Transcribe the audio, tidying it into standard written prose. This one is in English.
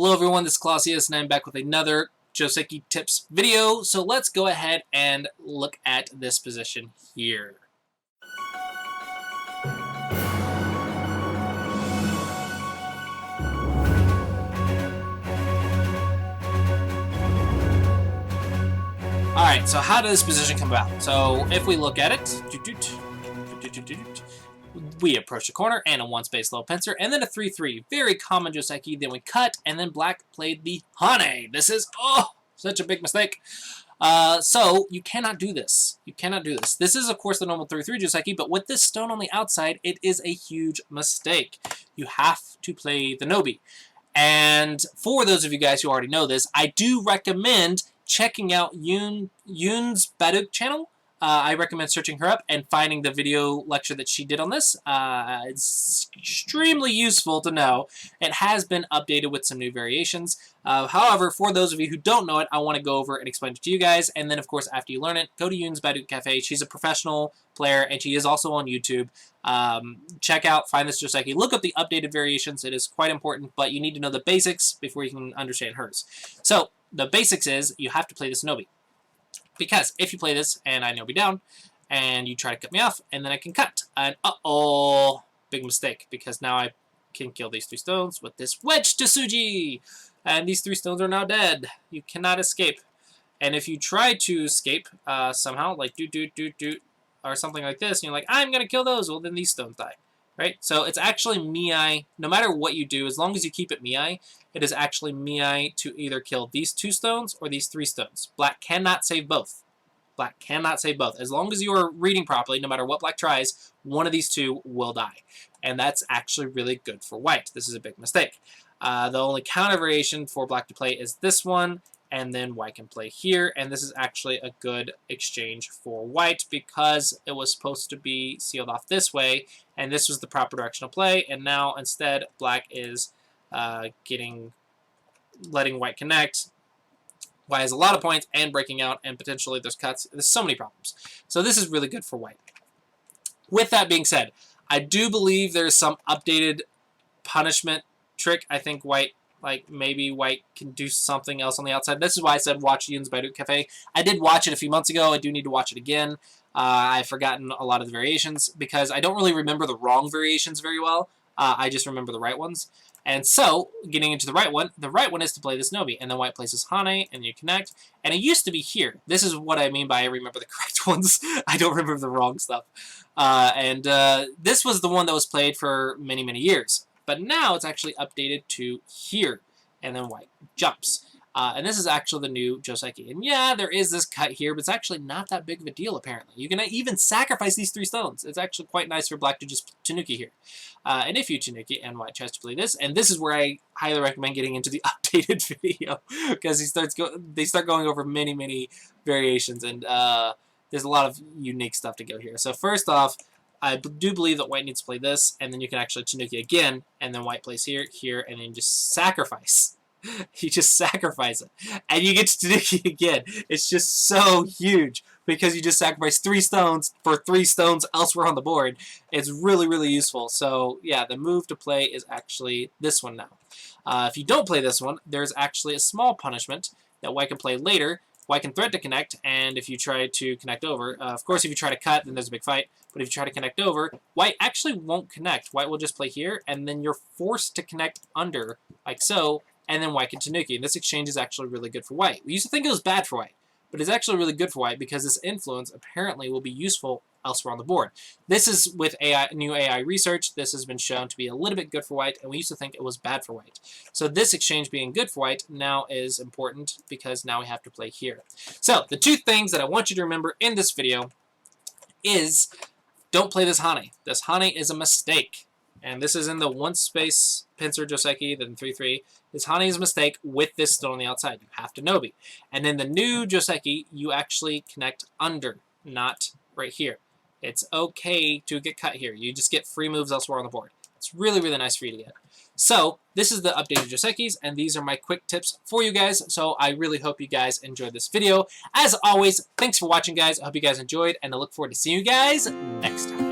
Hello everyone, this is Clausius, and I'm back with another Joseki Tips video. So let's go ahead and look at this position here. Alright, so how does this position come about? So if we look at it, we approach the corner and a 1-space low pincer, and then a 3-3. Very common Joseki. Then we cut, and then black played the Hane. This is, such a big mistake. So you cannot do this. You cannot do this. This is, of course, the normal 3-3 Joseki, but with this stone on the outside, it is a huge mistake. You have to play the Nobi. And for those of you guys who already know this, I do recommend checking out Yoon's Baduk channel. I recommend searching her up and finding the video lecture that she did on this. It's extremely useful to know. It has been updated with some new variations. However, for those of you who don't know it, I want to go over and explain it to you guys. And then, of course, after you learn it, go to Yoon's Baduk Cafe. She's a professional player, and she is also on YouTube. Check out, find this Joseki. Look up the updated variations. It is quite important, but you need to know the basics before you can understand hers. So, the basics is you have to play this Nobi. Because if you play this and I Nobi down, and you try to cut me off, and then I can cut. And big mistake, because now I can kill these 3 stones with this wedge to Tsuji. And these 3 stones are now dead. You cannot escape. And if you try to escape somehow, like or something like this, and you're like, I'm going to kill those, well, then these stones die. Right? So it's actually Miai, no matter what you do, as long as you keep it Miai, it is actually Miai to either kill these 2 stones or these 3 stones. Black cannot save both. Black cannot save both. As long as you are reading properly, no matter what black tries, one of these 2 will die. And that's actually really good for white. This is a big mistake. The only counter variation for black to play is this one, and then white can play here, and this is actually a good exchange for white because it was supposed to be sealed off this way, and this was the proper direction to play, and now instead black is letting white connect. White has a lot of points and breaking out, and potentially there's cuts. There's so many problems. So this is really good for white. With that being said, I do believe there's some updated punishment trick. I think white, maybe white can do something else on the outside. This is why I said watch Yoon's Baduk Cafe. I did watch it a few months ago. I do need to watch it again. I've forgotten a lot of the variations because I don't really remember the wrong variations very well. I just remember the right ones. And so, getting into the right one is to play this Nobi. And then white places Hane, and you connect. And it used to be here. This is what I mean by I remember the correct ones. I don't remember the wrong stuff. This was the one that was played for many, many years. But now it's actually updated to here, and then white jumps. And this is actually the new Joseki. And yeah, there is this cut here, but it's actually not that big of a deal, apparently. You can even sacrifice these 3 stones. It's actually quite nice for black to just Tanuki here. And if you Tanuki and white tries to play this, and this is where I highly recommend getting into the updated video, because they start going over many, many variations, and there's a lot of unique stuff to go here. So first off, I do believe that white needs to play this, and then you can actually Tanuki again, and then white plays here, here, and then just sacrifice. You just sacrifice it, and you get to Tanuki again. It's just so huge, because you just sacrifice 3 stones for 3 stones elsewhere on the board. It's really, really useful. So, yeah, the move to play is actually this one now. If you don't play this one, there's actually a small punishment that white can play later. White can threat to connect, and if you try to connect over, of course, if you try to cut, then there's a big fight. But if you try to connect over, white actually won't connect. White will just play here, and then you're forced to connect under, like so, and then white can Tanuki. And this exchange is actually really good for white. We used to think it was bad for white, but it's actually really good for white because this influence apparently will be useful elsewhere on the board. This is with new AI research. This has been shown to be a little bit good for white, and we used to think it was bad for white. So this exchange being good for white now is important because now we have to play here. So the 2 things that I want you to remember in this video is don't play this Hane. This Hane is a mistake. And this is in the 1-space pincer Joseki, then 3-3. This Hane is a mistake with this stone on the outside. You have to Nobi. And then the new Joseki, you actually connect under, not right here. It's okay to get cut here. You just get free moves elsewhere on the board. It's really, really nice for you to get. So, this is the updated Josekis, and these are my quick tips for you guys. So, I really hope you guys enjoyed this video. As always, thanks for watching, guys. I hope you guys enjoyed, and I look forward to seeing you guys next time.